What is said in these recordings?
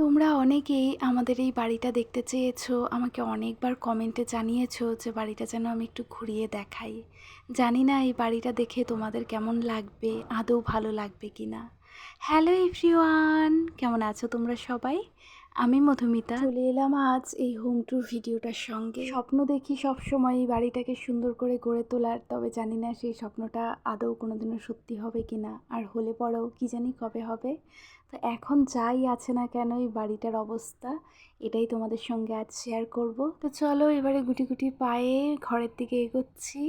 তোমরা অনেকেই আমাদের এই বাড়িটা দেখতে চেয়েছো, আমাকে অনেকবার কমেন্টে জানিয়েছো যে বাড়িটা যেন আমি একটু ঘুরিয়ে দেখাই। জানি না এই বাড়িটা দেখে তোমাদের কেমন লাগবে, আদৌ ভালো লাগবে কি না। হ্যালো এভরিওয়ান, কেমন আছো তোমরা সবাই? আমি মধুমিতা চলে এলাম আজ এই হোম ট্যুর ভিডিওটার সঙ্গে। স্বপ্ন দেখি সব সময় এই বাড়িটাকে সুন্দর করে গড়ে তোলার, তবে জানি না সেই স্বপ্নটা আদৌ কোনোদিনও সত্যি হবে কি না, আর হলে পরেও কি জানি কবে হবে। তো এখন যাই আছে না কেন এই বাড়িটার অবস্থা, এটাই তোমাদের সঙ্গে আজ শেয়ার করব। তো চলো এবারে গুটি গুটি পায়ে ঘরের দিকে এগোচ্ছি।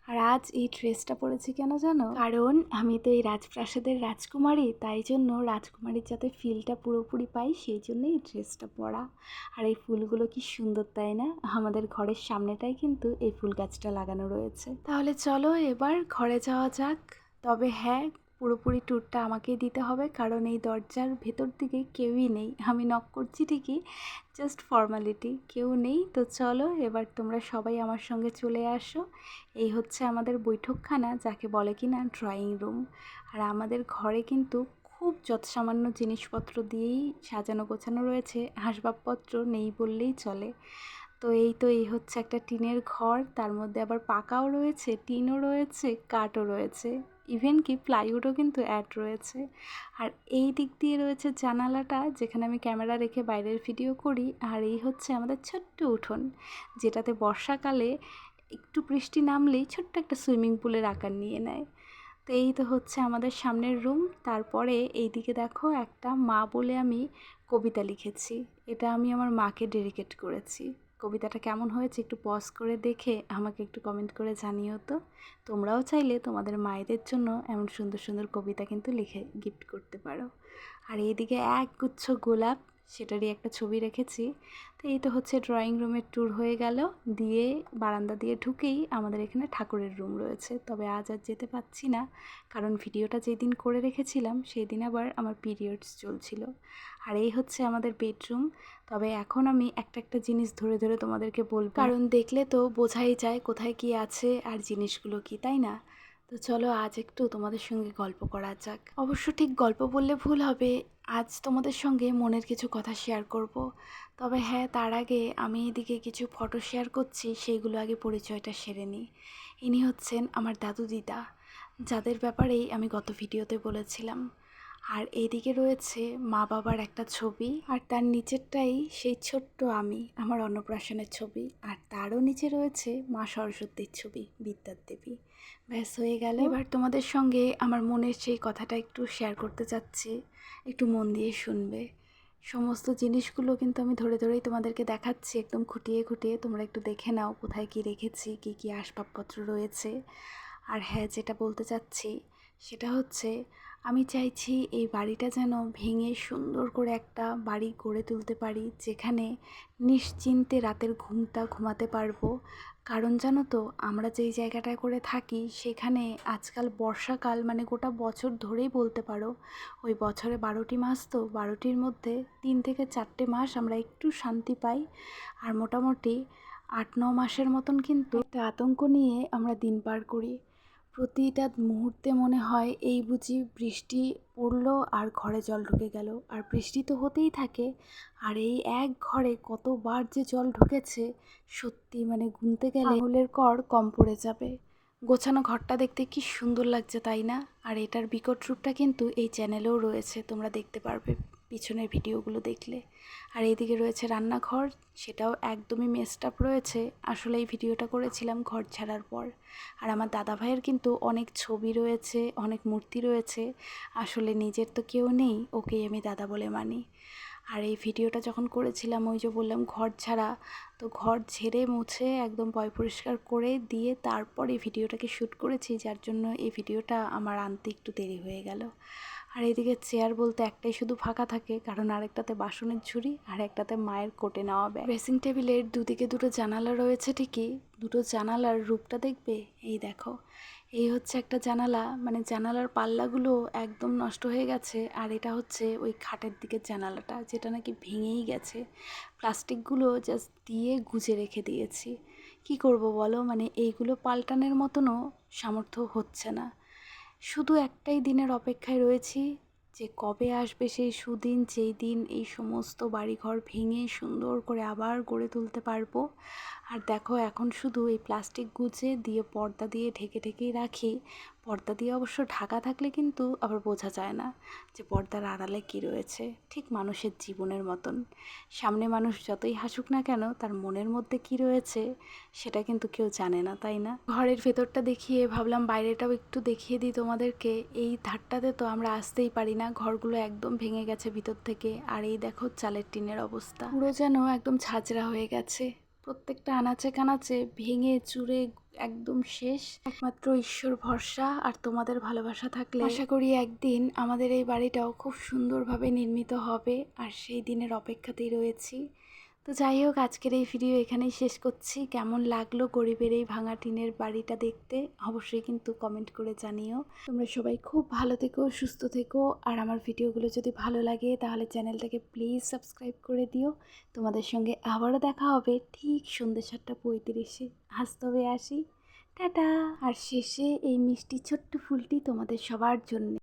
আর আজ এই ড্রেসটা পরেছি কেন জানো? কারণ আমি তো এই রাজপ্রাসাদের রাজকুমারী, তাই জন্য রাজকুমারীর যাতে ফিলটা পুরোপুরি পাই সেই জন্য এই ড্রেসটা পরা। আর এই ফুলগুলো কি সুন্দর তাই না? আমাদের ঘরের সামনেটাই কিন্তু এই ফুল গাছটা লাগানো রয়েছে। তাহলে চলো এবার ঘরে যাওয়া যাক। তবে হ্যাঁ, পুরোপুরি ট্যুরটা আমাকেই দিতে হবে, কারণ এই দরজার ভেতর দিকে কেউই নেই। আমি নক করছি ঠিকই, জাস্ট ফর্মালিটি, কেউ নেই। তো চলো এবার তোমরা সবাই আমার সঙ্গে চলে আসো। এই হচ্ছে আমাদের বৈঠকখানা, যাকে বলে কি না ড্রয়িং রুম। আর আমাদের ঘরে কিন্তু খুব যৎসামান্য জিনিসপত্র দিয়েই সাজানো গোছানো রয়েছে, আসবাবপত্র নেই বললেই চলে। তো এই হচ্ছে একটা টিনের ঘর, তার মধ্যে আবার পাকাও রয়েছে, টিনও রয়েছে, কাঠও রয়েছে, ইভেন কি প্লাইউডও কিন্তু অ্যাড রয়েছে। আর এই দিক দিয়ে রয়েছে জানালাটা, যেখানে আমি ক্যামেরা রেখে বাইরের ভিডিও করি। আর এই হচ্ছে আমাদের ছোট্ট উঠোন, যেটাতে বর্ষাকালে একটু বৃষ্টি নামলেই ছোট্ট একটা সুইমিং পুলের আকার নিয়ে নেয়। তো এই তো হচ্ছে আমাদের সামনের রুম। তারপরে এইদিকে দেখো একটা মা বলে আমি কবিতা লিখেছি, এটা আমি আমার মাকে ডেডিকেট করেছি। কবিতাটা কেমন হয়েছে একটু পজ করে দেখে আমাকে একটু কমেন্ট করে জানিও তো। তোমরাও চাইলে তোমাদের মায়েদের জন্য এমন সুন্দর সুন্দর কবিতা কিন্তু লিখে গিফট করতে পারো। আর এইদিকে একগুচ্ছ গোলাপ, সেটারই একটা ছবি রেখেছি। তো এই তো হচ্ছে ড্রয়িং রুমের ট্যুর হয়ে গেল। দিয়ে বারান্দা দিয়ে ঢুকেই আমাদের এখানে ঠাকুরের রুম রয়েছে, তবে আজ আর যেতে পারছি না, কারণ ভিডিওটা যেদিন করে রেখেছিলাম সেই দিন আবার আমার পিরিয়ডস চলছিল। আর এই হচ্ছে আমাদের বেডরুম। তবে এখন আমি একটা একটা জিনিস ধরে ধরে তোমাদেরকে বলবো, কারণ দেখলে তো বোঝাই যায় কোথায় কি আছে আর জিনিসগুলো কি, তাই না? তো চলো আজ একটু তোমাদের সঙ্গে গল্প করা যাক। অবশ্য ঠিক গল্প বললে ভুল হবে, আজ তোমাদের সঙ্গে মনের কিছু কথা শেয়ার করব। তবে হ্যাঁ, তার আগে আমি এদিকে কিছু ফটো শেয়ার করছি, সেইগুলো আগে পরিচয়টা সেরে নিই। ইনি হচ্ছেন আমার দাদু দিদা, যাদের ব্যাপারেই আমি গত ভিডিওতে বলেছিলাম। আর এইদিকে রয়েছে মা বাবার একটা ছবি, আর তার নিচেরটাই সেই ছোট্ট আমি, আমার অন্নপ্রাশনের ছবি। আর তারও নিচে রয়েছে মা সরস্বতীর ছবি, বিদ্যার দেবী। ব্যাস হয়ে গেল। এবার তোমাদের সঙ্গে আমার মনের সেই কথাটা একটু শেয়ার করতে চাচ্ছি, একটু মন দিয়ে শুনবে। সমস্ত জিনিসগুলো কিন্তু আমি ধরে ধরেই তোমাদেরকে দেখাচ্ছি, একদম খুঁটিয়ে খুঁটিয়ে। তোমরা একটু দেখে নাও কোথায় কি রেখেছি, কি কি আসবাবপত্র রয়েছে। আর হ্যাঁ, যেটা বলতে চাচ্ছি সেটা হচ্ছে, আমি চাইছি এই বাড়িটা যেন ভেঙে সুন্দর করে একটা বাড়ি গড়ে তুলতে পারি, যেখানে নিশ্চিন্তে রাতের ঘুমটা ঘুমাতে পারবো। কারণ জানো তো, আমরা যেই জায়গাটায় করে থাকি সেখানে আজকাল বর্ষাকাল মানে গোটা বছর ধরেই বলতে পারো, ওই বছরে 12টি মাস, তো 12টির মধ্যে 3 থেকে 4টে মাস আমরা একটু শান্তি পাই। আর মোটামুটি 8-9 মাসের মতন কিন্তু একটা আতঙ্ক নিয়ে আমরা দিন পার করি। প্রতিটা মুহূর্তে মনে হয় এই বুঝি বৃষ্টি পড়লো আর ঘরে জল ঢুকে গেল, আর বৃষ্টি তো হতেই থাকে। আর এই এক ঘরে কতবার যে জল ঢুকেছে, সত্যি মানে গুনতে গেলে আঙুলের কর কম পড়ে যাবে। গোছানো ঘরটা দেখতে কি সুন্দর লাগছে তাই না? আর এটার বিকট রূপটা কিন্তু এই চ্যানেলেও রয়েছে, তোমরা দেখতে পারবে পিছনের ভিডিওগুলো দেখলে। আর এইদিকে রয়েছে রান্নাঘর, সেটাও একদমই মেসড আপ রয়েছে। আসলে এই ভিডিওটা করেছিলাম ঘর ছাড়ার পর। আর আমার দাদা ভাইয়ের কিন্তু অনেক ছবি রয়েছে, অনেক মূর্তি রয়েছে। আসলে নিজের তো কেউ নেই, ওকেই আমি দাদা বলে মানি। আর এই ভিডিওটা যখন করেছিলাম, ওই যে বললাম ঘর ছাড়া, তো ঘর ঝেড়ে মুছে একদম পয় পরিষ্কার করে দিয়ে তারপর এই ভিডিওটাকে শ্যুট করেছি, যার জন্য এই ভিডিওটা আমার আনতে একটু দেরি হয়ে গেল। আর এইদিকে চেয়ার বলতে একটাই শুধু ফাঁকা থাকে, কারণ আরেকটাতে বাসনের ঝুড়ি আর একটাতে মায়ের কোটে নেওয়া ব্যাগ। ড্রেসিং টেবিলের দুদিকে দুটো জানালা রয়েছে ঠিকই, দুটো জানালার রূপটা দেখবে। এই দেখো, এই হচ্ছে একটা জানালা, মানে জানালার পাল্লাগুলো একদম নষ্ট হয়ে গেছে। আর এটা হচ্ছে ওই খাটের দিকের জানালাটা, যেটা নাকি ভেঙেই গেছে। প্লাস্টিকগুলো জাস্ট দিয়ে গুজে রেখে দিয়েছি। কি করব বলো, মানে এইগুলো পাল্টানোর মতনও সামর্থ্য হচ্ছে না। শুধু একটাই দিনের অপেক্ষায় রয়েছি, যে কবে আসবে সেই সুদিন, যেই দিন এই সমস্ত বাড়িঘর ভেঙে সুন্দর করে আবার গড়ে তুলতে পারবো। আর দেখো এখন শুধু এই প্লাস্টিক গুছিয়ে দিয়ে পর্দা দিয়ে ঢেকে ঢেকেই রাখি। পর্দা দিয়ে অবশ্য ঢাকা থাকলে কিন্তু আবার বোঝা যায় না যে পর্দার আড়ালে কী রয়েছে। ঠিক মানুষের জীবনের মতন, সামনে মানুষ যতই হাসুক না কেন, তার মনের মধ্যে কী রয়েছে সেটা কিন্তু কেউ জানে না, তাই না? ঘরের ভেতরটা দেখিয়ে ভাবলাম বাইরেটাও একটু দেখিয়ে দিই তোমাদেরকে। এই ধারটাতে তো আমরা আসতেই পারি না, ঘরগুলো একদম ভেঙে গেছে ভিতর থেকে। আর এই দেখো চালের টিনের অবস্থা, পুরো যেন একদম ঝাঁঝরা হয়ে গেছে। প্রত্যেকটা আনাচে কানাচে ভেঙে চুরে একদম শেষ। একমাত্র ঈশ্বর ভরসা আর তোমাদের ভালোবাসা থাকলে আশা করি একদিন আমাদের এই বাড়িটাও খুব সুন্দরভাবে নির্মিত হবে, আর সেই দিনের অপেক্ষাতেই রয়েছি। তো যাই হোক, আজকের এই ভিডিও এখানেই শেষ করছি। কেমন লাগলো গরিবের এই ভাঙা টিনের বাড়িটা দেখতে অবশ্যই কিন্তু কমেন্ট করে জানিও। তোমরা সবাই খুব ভালো থেকো, সুস্থ থেকো। আর আমার ভিডিওগুলো যদি ভালো লাগে তাহলে চ্যানেলটাকে প্লিজ সাবস্ক্রাইব করে দিও। তোমাদের সঙ্গে আবারও দেখা হবে ঠিক সন্ধ্যে 7:35। আজ তবে আসি, টাটা। আর শেষে এই মিষ্টি ছোট্ট ফুলটি তোমাদের সবার জন্য।